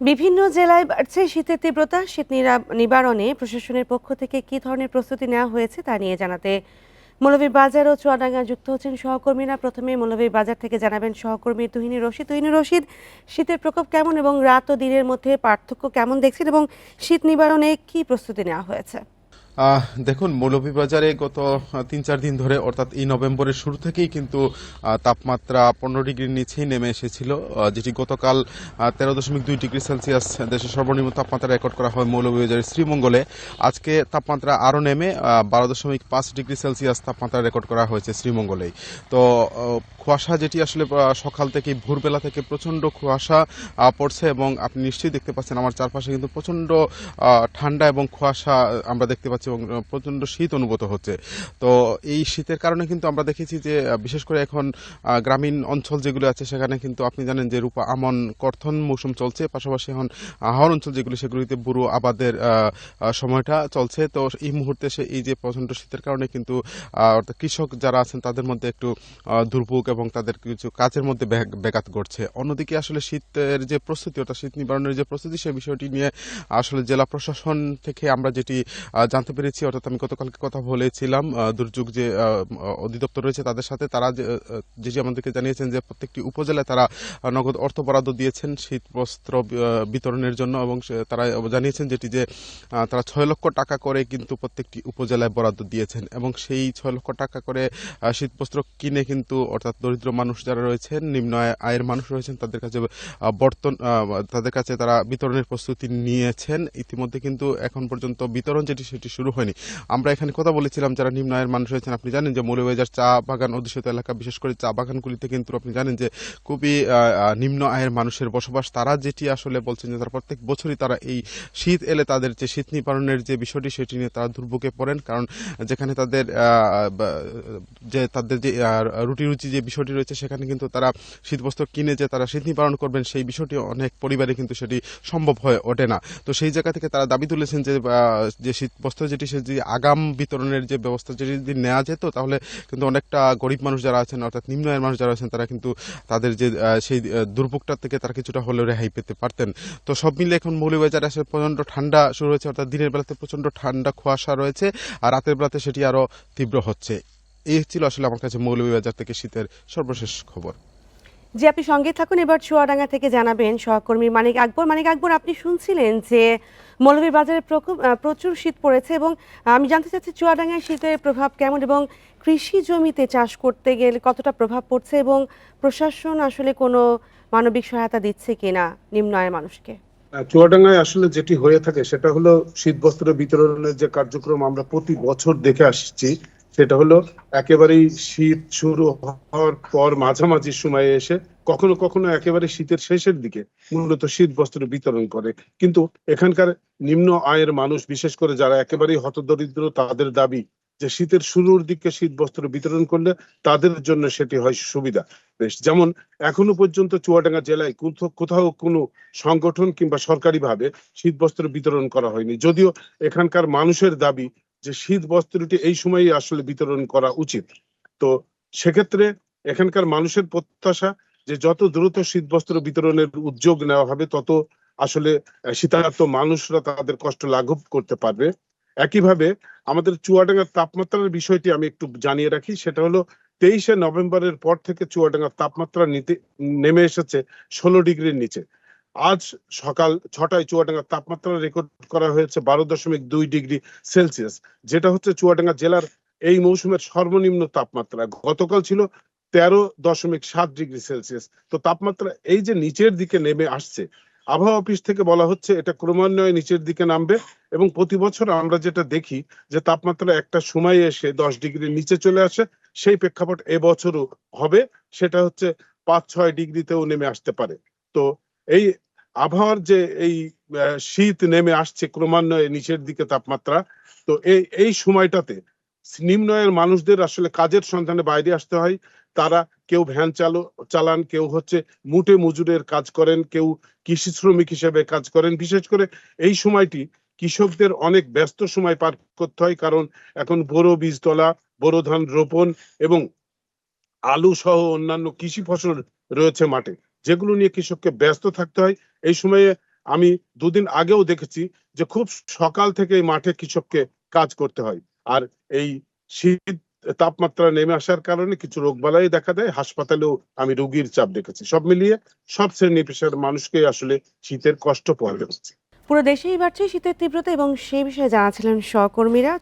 বিভিন্ন জেলায় বাড়ছে শীতের তীব্রতা। শীত নিবারণে প্রশাসনের পক্ষ থেকে কী ধরনের প্রস্তুতি নেওয়া হয়েছে তা নিয়ে জানাতে মৌলভীবাজার ও চুয়াডাঙ্গা যুক্ত হচ্ছেন সহকর্মীরা। প্রথমে মৌলভীবাজার থেকে জানাবেন সহকর্মী তুহিনী রশিদ। তুহিনী রশিদ, শীতের প্রকোপ কেমন এবং রাত ও দিনের মধ্যে পার্থক্য কেমন দেখছেন এবং শীত নিবারণে কী প্রস্তুতি নেওয়া হয়েছে? দেখুন, মৌলভীবাজারে গত ৩-৪ দিন ধরে অর্থাৎ এই নভেম্বরের শুরু থেকেই কিন্তু তাপমাত্রা 15 ডিগ্রির নিচেই নেমে এসেছিল, যেটি গতকাল 13.2 ডিগ্রি সেলসিয়াস দেশের সর্বনিম্ন তাপমাত্রা রেকর্ড করা হয় মৌলভীবাজারের শ্রীমঙ্গলে। আজকে তাপমাত্রা আরও নেমে 12.5 ডিগ্রি সেলসিয়াস তাপমাত্রা রেকর্ড করা হয়েছে শ্রীমঙ্গলেই। তো কুয়াশা, যেটি আসলে সকাল থেকে ভোরবেলা থেকে প্রচণ্ড কুয়াশা পড়ছে এবং আপনি নিশ্চয়ই দেখতে পাচ্ছেন আমার চারপাশে কিন্তু প্রচণ্ড ঠান্ডা এবং কুয়াশা আমরা দেখতে পাচ্ছি এবং প্রচণ্ড শীত অনুভূত হচ্ছে। তো এই শীতের কারণে কিন্তু আমরা দেখেছি যে বিশেষ করে এখন গ্রামীণ অঞ্চল যেগুলো আছে সেখানে কিন্তু আপনি জানেন যে রূপা আমন কর্তন মৌসুম চলছে, পাশাপাশি এখন আহার অঞ্চল যেগুলি সেগুলিতে বুড়ো আবাদের সময়টা চলছে। তো এই মুহূর্তে এই যে প্রচণ্ড শীতের কারণে কিন্তু অর্থাৎ কৃষক যারা আছেন তাদের মধ্যে একটু দুর্ভোগ এবং তাদের কিছু কাজের মধ্যে ব্যাঘাত ঘটছে। অন্যদিকে আসলে শীতের যে প্রস্তুতি অর্থাৎ শীত নিবারণের যে প্রস্তুতি সেই বিষয়টি নিয়ে আসলে জেলা প্রশাসন থেকে আমরা যেটি জানতে পেরেছি, অর্থাৎ আমি গতকালকে কথা বলেছিলাম দুর্যোগ যে অধিদপ্তর রয়েছে তাদের সাথে, তারা যেটি আমাদেরকে জানিয়েছেন যে প্রত্যেকটি উপজেলায় তারা নগদ অর্থ বরাদ্দ দিয়েছেন শীত বস্ত্র বিতরণের জন্য এবং তারা জানিয়েছেন যেটি যে তারা 6 লক্ষ টাকা করে কিন্তু প্রত্যেকটি উপজেলায় বরাদ্দ দিয়েছেন এবং সেই 6 লক্ষ টাকা করে শীতবস্ত্র কিনে কিন্তু অর্থাৎ দরিদ্র মানুষ যারা রয়েছেন, নিম্ন আয়ের মানুষ রয়েছেন তাদের কাছে তারা বিতরণের প্রস্তুতি নিয়েছেন। ইতিমধ্যে কিন্তু এখন পর্যন্ত বিতরণ সেটি শুরু হয়নি। আমরা এখানে কথা বলেছিলাম যারা নিম্ন আয়ের মানুষ রয়েছেন। আপনি জানেন যে মৌলভীবাজার চা বাগান অধ্যুষিত এলাকা, বিশেষ করে চা বাগানগুলিতে কিন্তু আপনি জানেন যে খুবই নিম্ন আয়ের মানুষের বসবাস। তারা যেটি আসলে বলছেন যে তারা প্রত্যেক বছরই তারা এই শীত এলে তাদের যে শীত নিবারণের যে বিষয়টি সেটি নিয়ে তারা দুর্ভোগে পড়েন, কারণ যেখানে তাদের যে রুটি রুচি যে বিষয়টি রয়েছে সেখানে কিন্তু তারা শীতবস্ত্র কিনে যে তারা শীত নিবারণ করবেন সেই বিষয়টি অনেক পরিবারে কিন্তু সেটি সম্ভব হয়ে ওঠে না। তো সেই জায়গা থেকে তারা দাবি তুলেছেন যে শীতবস্ত্র যেটি সে যে আগাম বিতরণের যে ব্যবস্থা যেটি যদি নেওয়া যেত তাহলে কিন্তু অনেকটা গরিব মানুষ যারা আছেন অর্থাৎ নিম্ন আয়ের মানুষ যারা আছেন তারা কিন্তু তাদের যে সেই দুর্ভোগটা থেকে তারা কিছুটা হলেও রেহাই পেতে পারতেন। তো সব মিলে এখন মৌলভীবাজারে আসলে প্রচণ্ড ঠান্ডা শুরু হয়েছে, অর্থাৎ দিনের বেলাতে প্রচণ্ড ঠান্ডা কুয়াশা রয়েছে আর রাতের বেলাতে সেটি আরও তীব্র হচ্ছে। এই ছিল আসলে আমার কাছে মৌলভীবাজার থেকে শীতের সর্বশেষ খবর। যে আপনি সঙ্গে থাকুন, এবার চুয়াডাঙ্গা থেকে জানাবেন সহকর্মী মানিক আকবর। মানিক আকবর, আপনি শুনছিলেন যে মৌলভীবাজারের প্রকোপ প্রচুর শীত পড়েছে এবং আমি জানতে চাচ্ছি চুয়াডাঙ্গায় শীতের প্রভাব কেমন এবং কৃষি জমিতে চাষ করতে গেলে কতটা প্রভাব পড়ছে এবং প্রশাসন আসলে কোনো মানবিক সহায়তা দিচ্ছে কিনা নিম্ন আয়ের মানুষকে? চুয়াডাঙ্গায় আসলে যেটি হয়ে থাকে সেটা হলো শীতবস্ত্র বিতরণের যে কার্যক্রম আমরা প্রতি বছর দেখে আসছি, সেটা হলো একেবারেই শীত শুরু হওয়ার পর মাঝামাঝি সময়ে এসে কখনো কখনো একেবারে শীতের শেষের দিকে মূলত শীত বস্ত্র বিতরণ করে। কিন্তু এখানকার নিম্ন আয়ের মানুষ, বিশেষ করে যারা একেবারেই হতদরিদ্র, তাদের দাবি যে শীতের শুরুর দিকে শীত বস্ত্র বিতরণ করলে তাদের জন্য সেটি হয় সুবিধা। বেশ, যেমন এখনো পর্যন্ত চুয়াডাঙ্গা জেলায় কোথাও কোনো সংগঠন কিংবা সরকারিভাবে শীত বস্ত্র বিতরণ করা হয়নি, যদিও এখানকার মানুষের দাবি যে শীত বস্ত্রটি এই সময়ই আসলে বিতরণ করা উচিত। তো সেক্ষেত্রে এখানকার মানুষের প্রত্যাশা যে যত দ্রুত শীত বস্ত্র বিতরণের উদ্যোগ নেওয়া হবে তত আসলে শীতার্ত মানুষরা তাদের কষ্ট লাঘব করতে পারবে। একইভাবে আমাদের চুয়াডাঙ্গার তাপমাত্রার বিষয়টি আমি একটু জানিয়ে রাখি, সেটা হলো 23শে নভেম্বরের পর থেকে চুয়াডাঙ্গার তাপমাত্রা নেমে এসেছে 16 ডিগ্রির নিচে। আজ সকাল 6টায় চুয়াডাঙ্গার তাপমাত্রা রেকর্ড করা হয়েছে 12.2 ডিগ্রি সেলসিয়াস, যেটা হচ্ছে চুয়াডাঙ্গা জেলার এই মৌসুমের সর্বনিম্ন তাপমাত্রা। গতকাল ছিল 13.7 ডিগ্রি সেলসিয়াস। তো তাপমাত্রা এই যে নিচের দিকে নেমে আসছে, আবহাওয়া অফিস থেকে বলা হচ্ছে এটা ক্রমান্বয়ে নিচের দিকে নামবে এবং প্রতি বছর আমরা যেটা দেখি যে তাপমাত্রা একটা সময় এসে 10 ডিগ্রির নিচে চলে আসে, সেই প্রেক্ষাপট এবছরও হবে। সেটা হচ্ছে 5-6 ডিগ্রিতেও নেমে আসতে পারে। তো এই আবহাওয়ার যে এই শীত নেমে আসছে ক্রমান্বয়ে নিচের দিকে তাপমাত্রা, তো এই সময়টাতে নিম্ন আয়ের মানুষদের আসলে কাজের সন্ধানে বাইরে আসতে হয়। তারা কেউ ভ্যান চালান, কেউ হচ্ছে মুটে মজুরের কাজ করেন, কেউ কৃষি শ্রমিক হিসেবে কাজ করেন। বিশেষ করে এই সময়টি কৃষকদের অনেক ব্যস্ত সময় পার করতে হয়, কারণ এখন বোরো বীজ তোলা, বোরো ধান রোপণ এবং আলু সহ অন্যান্য কৃষি ফসল রয়েছে মাঠে, যেগুলো নিয়ে কৃষককে ব্যস্ত থাকতে হয়। এই সময়ে আমি দুদিন আগেও দেখেছি যে খুব সকাল থেকে এই মাঠে কৃষককে কাজ করতে হয়। আর এই শীত তাপমাত্রা নেমে আসার কারণে কিছু রোগবালাই দেখা দেয়, হাসপাতালেও আমি রোগীর চাপ দেখেছি। সব মিলিয়ে সব শ্রেণী পেশার মানুষকে আসলে শীতের কষ্ট পোহাতে হচ্ছে। পুরো দেশেই বাড়ছে শীতের তীব্রতা এবং সেই বিষয়ে জানাচ্ছিলেন সহকর্মীরা।